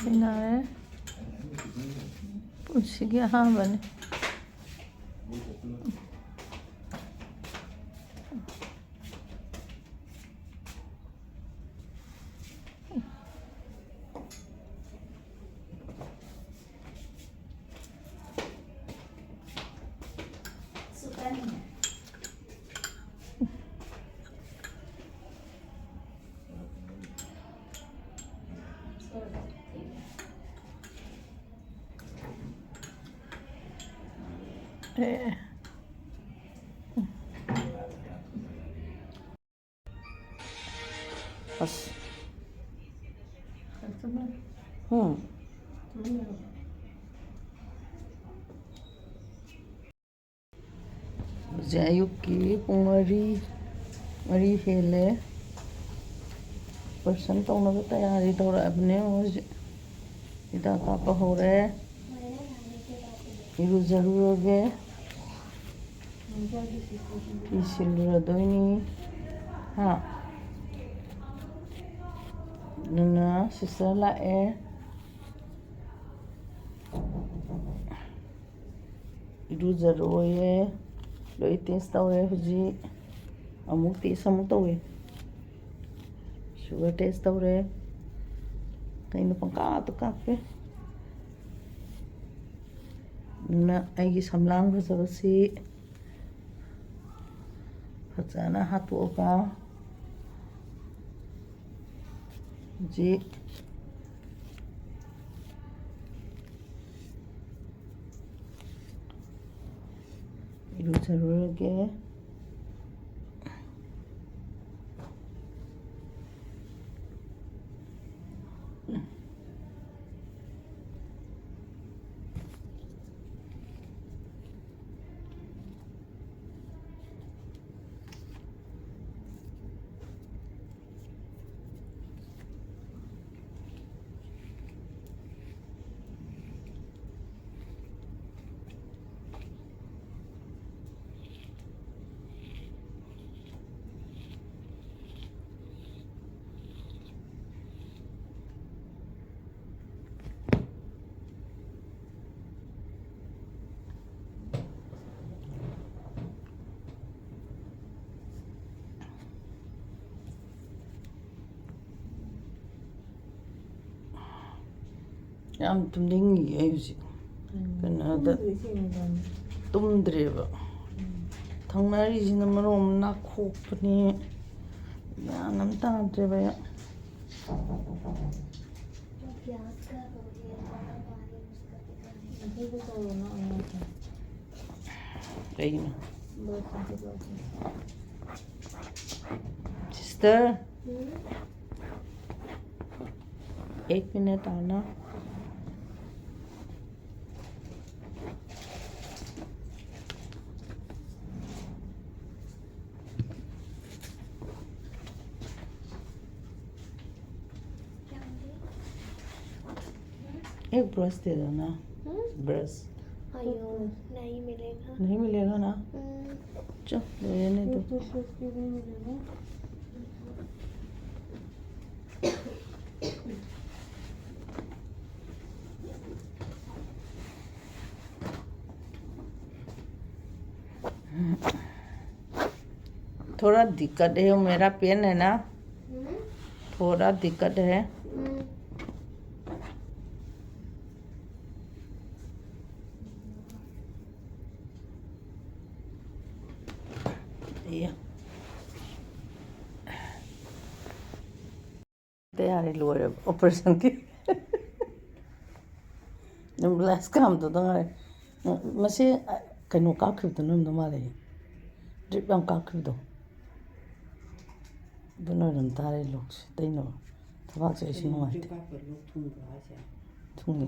ꯏꯟꯅꯔꯦ ꯄꯨꯟꯁꯤꯒꯤ ꯑꯍꯥꯟꯕꯅꯤ बस ꯍꯧꯖꯤꯛ ꯑꯌꯨꯛꯀꯤ ꯄꯨꯡ ꯃꯔꯤ ꯍꯦꯜꯂꯦ ꯑꯣꯄꯔꯦꯁꯟ ꯇꯧꯅꯕ ꯇꯌꯥꯔꯤ ꯇꯧꯔꯛꯑꯕꯅꯦ ꯍꯧꯖꯤꯛ ꯍꯤꯗꯥꯛ ꯀꯥꯞꯄ ꯍꯧꯔꯦ 이루저루하게 이실루라더니 하 누나 시설라에 이루저루에 로이 테스트 tꯧꯋꯦ ꯍꯧꯖꯤꯛ ꯑꯃꯨꯛ ꯇꯦꯁ ꯑꯃꯨꯛ ꯇꯧꯋꯦ ꯁꯨꯒꯔ ꯇꯦꯁ ꯇꯧꯔꯦ ꯀꯩꯅꯣ ꯄꯪꯀꯥꯞꯇ ꯀꯥꯞꯄꯦ ꯅ ꯑꯩꯒꯤ ꯁꯝꯂꯥꯡ ꯐꯖꯕꯁꯤ ꯐꯖꯅ ꯍꯥꯠꯇꯣꯛꯑꯒ ꯍꯧꯖꯤꯛ 이루저루하게 ꯌꯥꯝ ꯇꯨꯝꯅꯤꯡꯉꯤ ꯑꯩ ꯍꯧꯖꯤꯛ ꯀꯩꯅꯣꯗ ꯇꯨꯝꯗ꯭ꯔꯦꯕ ꯊꯪꯅꯔꯤꯁꯤꯅ ꯃꯔꯣꯝ ꯅꯥꯈꯣꯛꯄꯅꯤ ꯒ꯭ꯌꯥꯟ ꯑꯃ ꯇꯥꯗ꯭ꯔꯦꯕ कहीं सिस्टर 1 मिनट आना एक ब्रश दे दो ना ब्रश नहीं मिलेगा नहीं मिलेगा ना चल लेने दो थोड़ा दिक्कत है मेरा पेन है ना थोड़ा दिक्कत है तैयारी लोरे ऑपरेशन की ग्लास काम तो दंगारे मसे कनो काखिबदो नमदो माले ड्रिप याम काखिबदो दुनोरम तारे लोक्स दैनो थबाक से नुवाइते थुंगी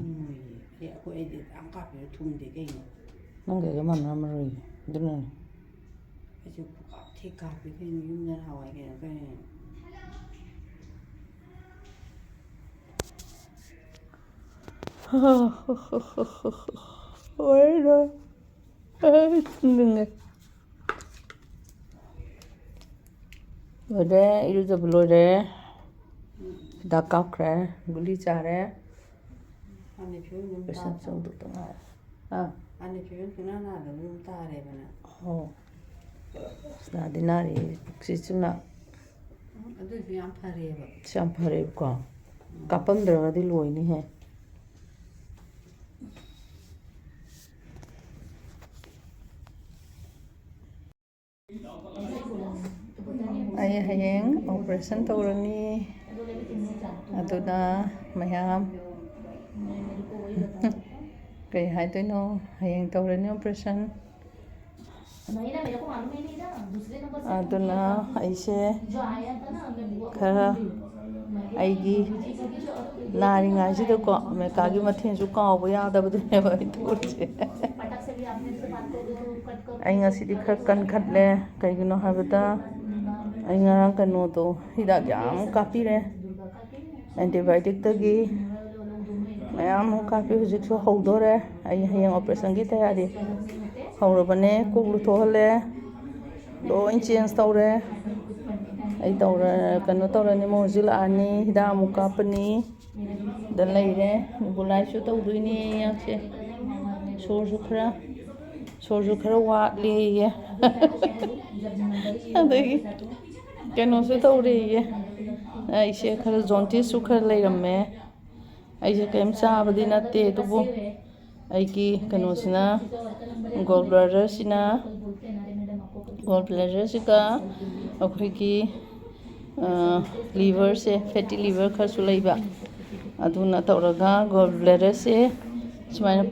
नंगे मन मरोई दुनो Bueno, udah itu sebelum deh ꯍꯤꯗꯥꯛ ꯀꯥꯞꯈ꯭ꯔꯦ ꯒꯨꯂꯤ ꯆꯥꯔꯦ ꯍꯥꯟꯅ ꯐꯤꯕꯝ ꯑꯗꯨꯝ ꯑꯣꯄꯔꯦꯁꯟ ꯇꯧꯗꯧꯗ ꯉꯥꯏꯔꯦ ꯍꯥꯟꯅ ꯐꯤꯕꯝ ꯁꯨꯡꯅꯥ ꯅꯥꯗꯕ ꯑꯗꯨꯝ ꯇꯥꯔꯦꯕꯅ ꯑꯣ ꯅꯥꯗꯤ ꯅꯥꯔꯤ ꯁꯤꯁꯤꯅ ꯑꯗꯨꯏꯁꯨ ꯌꯥꯝ ꯐꯔꯦꯕ ꯁꯤ ꯌꯥꯝ ꯐꯔꯦꯕꯀꯣ ꯀꯥꯞꯄꯝꯗ꯭ꯔꯒꯗꯤ ꯂꯣꯏꯅꯤꯍꯦ ꯑꯩ ꯍꯌꯦꯡ ꯑꯣꯄꯔꯦꯁꯟ ꯇꯧꯔꯅꯤ ꯑꯗꯨꯅ ꯃꯌꯥꯝ ꯀꯩ ꯍꯥꯏꯗꯣꯏꯅꯣ ꯍꯌꯦꯡ ꯇꯧꯔꯅꯤ ꯑꯣꯄꯔꯦꯁꯟ ꯑꯗꯨꯅ ꯑꯩꯁꯦ ꯈꯔ ꯑꯩꯒꯤ ꯅꯥꯔꯤꯉꯩꯁꯤꯗꯀꯣ ꯑꯃꯦꯔꯤꯀꯥꯒꯤ ꯃꯊꯦꯜꯁꯨ ꯀꯥꯎꯕ ꯌꯥꯗꯕꯗꯨꯅꯦꯕ ꯑꯩ ꯇꯧꯔꯤꯁꯦ ꯑꯩ ꯉꯁꯤꯗꯤ ꯈꯔ ꯀꯟꯈꯠꯂꯦ ꯀꯩꯒꯤꯅꯣ ꯍꯥꯏꯕꯗ ꯑꯩ ꯉꯔꯥꯡ ꯀꯩꯅꯣꯗꯣ ꯍꯤꯗꯥꯛ ꯌꯥꯝ ꯀꯥꯞꯄꯤꯔꯦ ꯑꯦꯟꯇꯤꯕꯥꯌꯣꯇꯤꯛꯇꯒꯤ ꯃꯌꯥꯝ ꯑꯃ ꯀꯥꯞꯄꯤ ꯍꯧꯖꯤꯛꯁꯨ ꯍꯧꯗꯣꯔꯦ ꯑꯩ ꯍꯌꯦꯡ ꯑꯣꯄꯔꯦꯁꯟꯒꯤ ꯇꯌꯥꯔꯤ ꯍꯧꯔꯕꯅꯦ ꯀꯣꯛ ꯂꯨꯊꯣꯛꯍꯜꯂꯦ ꯂꯣꯏ ꯆꯦꯟꯖ ꯇꯧꯔꯦ ꯑꯩ ꯀꯩꯅꯣ ꯇꯧꯔꯅꯤ ꯃꯣꯏ ꯍꯧꯖꯤꯛ ꯂꯥꯛꯑꯅꯤ ꯍꯤꯗꯥꯛ ꯑꯃꯨꯛ ꯀꯥꯞꯄꯅꯤ ꯗ ꯂꯩꯔꯦ ꯒꯨꯂꯥꯏꯁꯨ ꯇꯧꯗꯣꯏꯅꯦ ꯌꯥꯛꯁꯦ ꯁꯣꯔꯁꯨ ꯈꯔ ꯋꯥꯠꯂꯦꯌꯦ ꯑꯗꯒꯤ ꯀꯩꯅꯣꯁꯨ ꯇꯧꯔꯦꯌꯦ ꯑꯩꯁꯦ ꯈꯔ ꯖꯣꯟꯇꯤꯁꯁꯨꯈꯔ ꯂꯩꯔꯝꯃꯦ ꯑꯩꯁꯦ ꯀꯔꯤꯝ ꯆꯥꯕꯗꯤ ꯅꯠꯇꯦ ꯑꯗꯨꯕꯨ ꯑꯩꯒꯤ ꯀꯩꯅꯣꯁꯤꯅ ꯒꯣꯜ ꯕ꯭ꯂꯦꯗꯔꯁꯤꯒ ꯑꯩꯈꯣꯏꯒꯤ ꯂꯤꯚꯔꯁꯦ ꯐꯦꯠꯇꯤ ꯂꯤꯚꯔ ꯈꯔꯁꯨ ꯂꯩꯕ ꯑꯗꯨꯅ ꯇꯧꯔꯒ ꯒꯣꯜ ꯕ꯭ꯂꯦꯗꯔꯁꯦ ꯁꯨꯃꯥꯏꯅ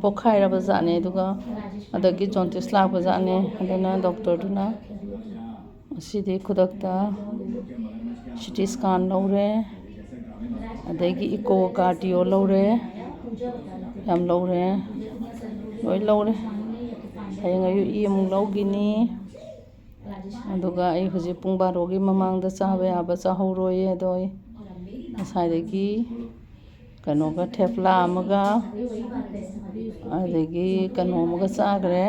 ꯄꯣꯛꯈꯥꯏꯔꯕ ꯖꯥꯠꯅꯦ ꯑꯗꯨꯒ ꯑꯗꯒꯤ ꯖꯣꯟꯇꯤꯁ ꯂꯥꯛꯄ ꯖꯥꯠꯅꯦ ꯑꯗꯨꯅ ꯗꯣꯛꯇꯔꯗꯨꯅ ꯉꯁꯤꯗꯤ ꯈꯨꯗꯛꯇ ꯁꯤꯇꯤ ꯏꯁꯀꯥꯟ ꯂꯧꯔꯦ ꯑꯗꯒꯤ ꯏꯀꯣ ꯀꯥꯔꯗꯤꯑꯣ ꯂꯧꯔꯦ ꯌꯥꯝ ꯂꯧꯔꯦ ꯂꯣꯏ ꯂꯧꯔꯦ ꯍꯌꯦꯡ ꯑꯌꯨꯛ ꯏ ꯑꯃꯨꯛ ꯂꯧꯈꯤꯅꯤ ꯑꯗꯨꯒ ꯑꯩ ꯍꯧꯖꯤꯛ ꯄꯨꯡ 12ꯒꯤ ꯃꯃꯥꯡꯗ ꯆꯥꯕ ꯌꯥꯕ ꯆꯥꯍꯧꯔꯣꯏꯌꯦ ꯑꯗꯣ ꯑꯩ ꯉꯁꯥꯏꯗꯒꯤ ꯀꯩꯅꯣꯒ ꯊꯦꯄꯂꯥ ꯑꯃꯒ ꯑꯗꯒꯤ ꯀꯩꯅꯣ ꯑꯃꯒ ꯆꯥꯈ꯭ꯔꯦ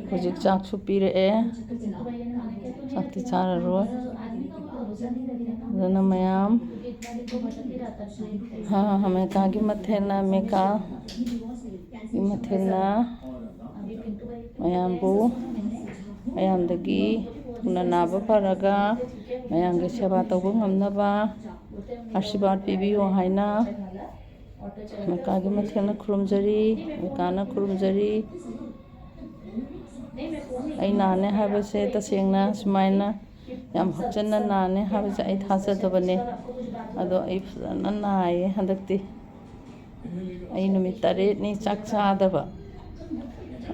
ꯍꯧꯖꯤꯛ ꯆꯥꯛꯁꯨ ꯄꯤꯔꯛꯑꯦ ꯆꯥꯛꯇꯤ ꯆꯥꯔꯔꯣꯏ ꯑꯗꯨꯅ ꯃꯌꯥꯝ ꯑꯃꯦꯔꯤꯀꯥꯒꯤ ꯃꯊꯦꯜꯅ ꯃꯌꯥꯝꯗꯒꯤ ꯊꯨꯅ ꯅꯥꯕ ꯐꯔꯒ ꯃꯌꯥꯝꯒꯤ ꯁꯦꯕꯥ ꯇꯧꯕ ꯉꯝꯅꯕ ꯑꯥꯁꯤꯔꯕꯥꯗ ꯄꯤꯕꯤꯌꯨ ꯍꯥꯏꯅ ꯑꯃꯦꯔꯤꯀꯥꯒꯤ ꯃꯊꯦꯜꯅ ꯈꯨꯔꯨꯝꯖꯔꯤ ꯑꯃꯦꯔꯤꯀꯥꯅ ꯈꯨꯔꯨꯝꯖꯔꯤ ꯑꯩ ꯅꯥꯅꯦ ꯍꯥꯏꯕꯁꯦ ꯇꯁꯦꯡꯅ ꯁꯨꯃꯥꯏꯅ ꯌꯥꯝ ꯍꯛꯆꯟꯅ ꯅꯥꯅꯦ ꯍꯥꯏꯕꯁꯦ ꯑꯩ ꯊꯥꯖꯗꯕꯅꯦ ꯑꯗꯣ ꯑꯩ ꯐꯖꯅ ꯅꯥꯏꯌꯦ ꯍꯟꯗꯛꯇꯤ ꯑꯩ ꯅꯨꯃꯤꯠ 8ꯅꯤ ꯆꯥꯛ ꯆꯥꯗꯕ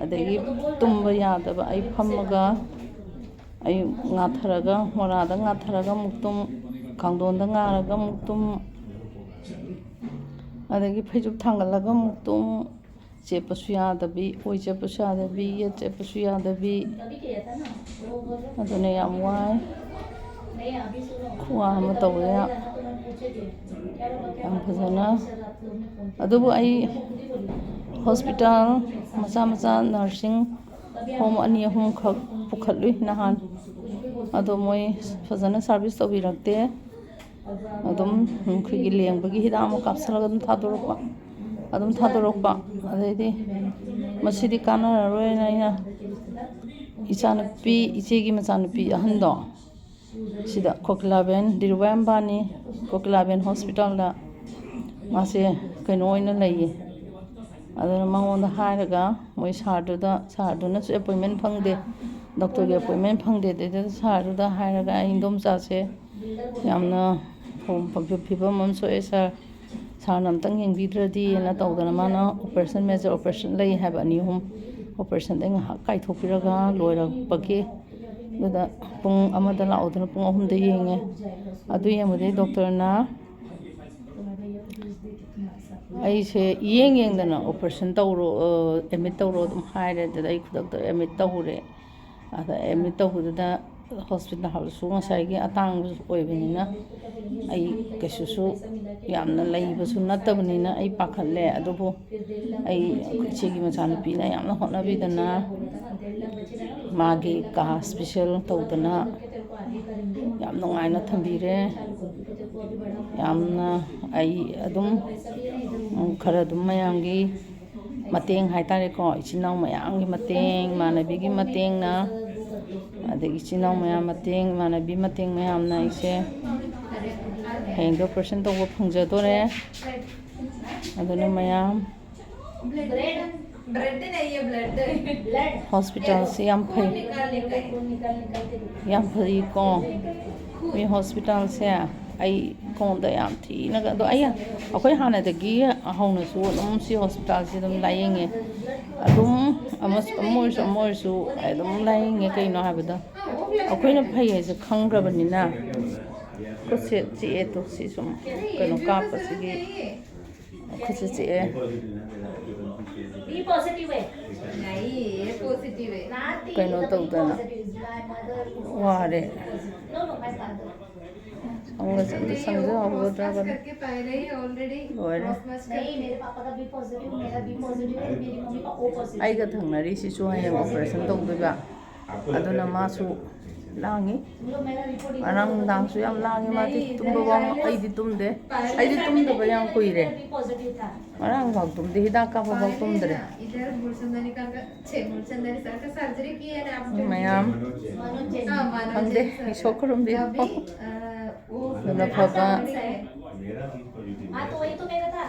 ꯑꯗꯒꯤ ꯇꯨꯝꯕ ꯌꯥꯗꯕ ꯑꯩ ꯐꯝꯃꯒ ꯑꯩ ꯉꯥꯊꯔꯒ ꯃꯣꯔꯥꯗ ꯉꯥꯊꯔꯒ ꯑꯃꯨꯛ ꯇꯨꯝ ꯀꯥꯡꯊꯣꯟꯗ ꯉꯥꯔꯒ ꯑꯃꯨꯛ ꯇꯨꯝ ꯑꯗꯒꯤ ꯐꯩꯖꯨꯞ ꯊꯥꯡꯒꯠꯂꯒ ꯑꯃꯨꯛ ꯇꯨꯝ ꯆꯦꯞꯄꯁꯨ ꯌꯥꯗꯕꯤ ꯑꯣꯏ ꯆꯦꯞꯄꯁꯨ ꯌꯥꯗꯕꯤ ꯌꯦꯠ ꯆꯦꯞꯄꯁꯨ ꯌꯥꯗꯕꯤ ꯑꯗꯨꯅ ꯌꯥꯝ ꯋꯥꯏ ꯈꯨꯋꯥ ꯑꯃ ꯇꯧꯋꯦ ꯌꯥꯝ ꯐꯖꯅ ꯑꯗꯨꯕꯨ ꯑꯩ ꯍꯣꯁꯄꯤꯇꯥꯜ ꯃꯆꯥ ꯅꯔꯁꯤꯡ ꯍꯣꯝ 2-3ꯈꯛ ꯄꯨꯈꯠꯂꯨꯏ ꯅꯍꯥꯟ ꯑꯗꯣ ꯃꯣꯏ ꯐꯖꯅ ꯁꯥꯔꯚꯤꯁ ꯇꯧꯕꯤꯔꯛꯇꯦ ꯑꯗꯨꯝ ꯑꯩꯈꯣꯏꯒꯤ ꯂꯦꯡꯕꯒꯤ ꯍꯤꯗꯥꯛ ꯑꯃ ꯀꯥꯞꯁꯤꯜꯂꯒ ꯑꯗꯨꯝ ꯊꯥꯗꯣꯔꯛꯄ ꯑꯗꯩꯗꯤ ꯃꯁꯤꯗꯤ ꯀꯥꯟꯅꯔꯔꯣꯏꯅ ꯑꯩꯅ ꯏꯆꯦꯒꯤ ꯃꯆꯥꯅꯨꯄꯤ ꯑꯍꯟꯗꯣ ꯁꯤꯗ ꯀꯣꯀꯤꯂꯥꯕꯦꯟ ꯙꯤꯔꯨꯚꯥꯏ ꯑꯝꯕꯥꯅꯤ ꯀꯣꯀꯤꯂꯥꯕꯦꯟ ꯍꯣꯁꯄꯤꯇꯥꯜꯗ ꯃꯥꯁꯦ ꯀꯩꯅꯣ ꯑꯣꯏꯅ ꯂꯩꯌꯦ ꯑꯗꯨꯅ ꯃꯉꯣꯟꯗ ꯍꯥꯏꯔꯒ ꯃꯣꯏ ꯁꯥꯔꯗꯨꯅꯁꯨ ꯑꯦꯄꯣꯏꯟꯃꯦꯟ ꯐꯪꯗꯦ ꯗꯣꯛꯇꯔꯒꯤ ꯑꯦꯄꯣꯏꯟꯃꯦꯟ ꯐꯪꯗꯦ ꯑꯗꯨꯗꯩꯗ ꯁꯥꯔꯗꯨꯗ ꯍꯥꯏꯔꯒ ꯑꯩ ꯏꯟꯗꯣꯝꯆꯥꯁꯦ ꯌꯥꯝꯅ ꯐꯤꯕꯝ ꯑꯃ ꯁꯣꯛꯑꯦ ꯁꯥꯔꯅ ꯑꯝꯇꯪ ꯌꯦꯡꯕꯤꯗ꯭ꯔꯗꯤꯅ ꯇꯧꯗꯅ ꯃꯥꯅ ꯃꯦꯖꯔ ꯑꯣꯄꯔꯦꯁꯟ ꯂꯩ ꯍꯥꯏꯕ 2-3 ꯑꯣꯄꯔꯦꯁꯟꯗ ꯉꯥꯏꯍꯥꯛ ꯀꯥꯏꯊꯣꯛꯄꯤꯔꯒ ꯂꯣꯏꯔꯛꯄꯒꯤ ꯑꯗꯨꯗ ꯄꯨꯡ 1ꯗ ꯂꯥꯛꯑꯣꯗꯅ ꯄꯨꯡ 3ꯗ ꯌꯦꯡꯉꯦ ꯑꯗꯨ ꯌꯦꯡꯕꯗꯩ ꯗꯣꯛꯇꯔꯅ ꯑꯩꯁꯦ ꯌꯦꯡꯗꯅ ꯑꯣꯄꯔꯦꯁꯟ ꯑꯦꯗꯃꯤꯠ ꯇꯧꯔꯣ ꯑꯗꯨꯝ ꯍꯥꯏꯔꯦ ꯑꯗꯨꯗ ꯑꯩ ꯈꯨꯗꯛꯇ ꯑꯦꯗꯃꯤꯠ ꯇꯧꯔꯦ ꯑꯗ ꯑꯦꯗꯃꯤꯠ ꯇꯧꯕꯗꯨꯗ ꯍꯣꯁꯄꯤꯇꯥꯜꯁꯨ ꯉꯁꯥꯏꯒꯤ ꯑꯇꯥꯡꯕꯁꯨ ꯑꯣꯏꯕꯅꯤꯅ ꯑꯩ ꯀꯩꯁꯨꯁꯨ ꯌꯥꯝꯅ ꯂꯩꯕꯁꯨ ꯅꯠꯇꯕꯅꯤꯅ ꯑꯩ ꯄꯥꯈꯠꯂꯦ ꯑꯗꯨꯕꯨ ꯑꯩ ꯏꯆꯦꯒꯤ ꯃꯆꯥꯅꯨꯄꯤꯅ ꯌꯥꯝꯅ ꯍꯣꯠꯅꯕꯤꯗꯅ ꯃꯥꯒꯤ ꯀꯥ ꯏꯁꯄꯤꯁꯦꯜ ꯇꯧꯗꯅ ꯌꯥꯝ ꯅꯨꯡꯉꯥꯏꯅ ꯊꯝꯕꯤꯔꯦ ꯌꯥꯝꯅ ꯑꯩ ꯑꯗꯨꯝ ꯈꯔ ꯑꯗꯨꯝ ꯃꯌꯥꯝꯒꯤ ꯃꯇꯦꯡ ꯍꯥꯏꯇꯥꯔꯦꯀꯣ ꯏꯆꯤꯟ ꯏꯅꯥꯎ ꯃꯌꯥꯝꯒꯤ ꯃꯇꯦꯡ ꯏꯃꯥꯟꯅꯕꯤꯒꯤ ꯃꯇꯦꯡꯅ ꯑꯗꯒꯤ ꯏꯆꯤꯟ ꯏꯅꯥꯎ ꯃꯌꯥꯝ ꯃꯇꯦꯡ ꯏꯃꯥꯟꯅꯕꯤ ꯃꯇꯦꯡ ꯃꯌꯥꯝꯅ ꯑꯩꯁꯦ ꯍꯌꯦꯡꯗꯣ ꯑꯣꯄꯔꯦꯁꯟ ꯇꯧꯕ ꯐꯪꯖꯗꯣꯔꯦ ꯑꯗꯨꯅ ꯃꯌꯥꯝ हॉस्पिटल याम फरीको मी हॉस्पिटल से आई कोंद याम थीना अदो आई अखोय हानादगी हौनसु अदुम सी हॉस्पिटल से अदुम लायेंगे अदुम अमोरसु अदुम लायेंगे कइनो हाबदा अखोयना फैये से खंग्रबनिना कुसे चे तो सी सुम कनो कापसिगी कुसे चे बी पॉजिटिव है नहीं ये पॉजिटिव है कइनो तौदना वारे नो नो माय फादर हमगा समझो हमगा ड्राइवर करके पहले ही ऑलरेडी और नहीं मेरे पापा का बी पॉजिटिव मेरा बी पॉजिटिव है मेरी मम्मी का ओ पॉजिटिव आई का थंगनरी सिसु हयें ऑपरेशन तौदबा अदुना मासु लांगी मेरा रिपोर्ट अरंग दांगसु याम लांगी माती तुमबा वाम आईदी तुमदे आईदी तुमदबा याम कुइरे बी पॉजिटिव था अरंग भाग तुमदे हिदा का भाग तुमदरे इधर मुर्शंदानी का मुर्शंदानी सर का सर्जरी की है ना आपने मयाम मनोज जैन खंदे इशोकरम दी वो नफबा हाँ तो वही तो मेरा था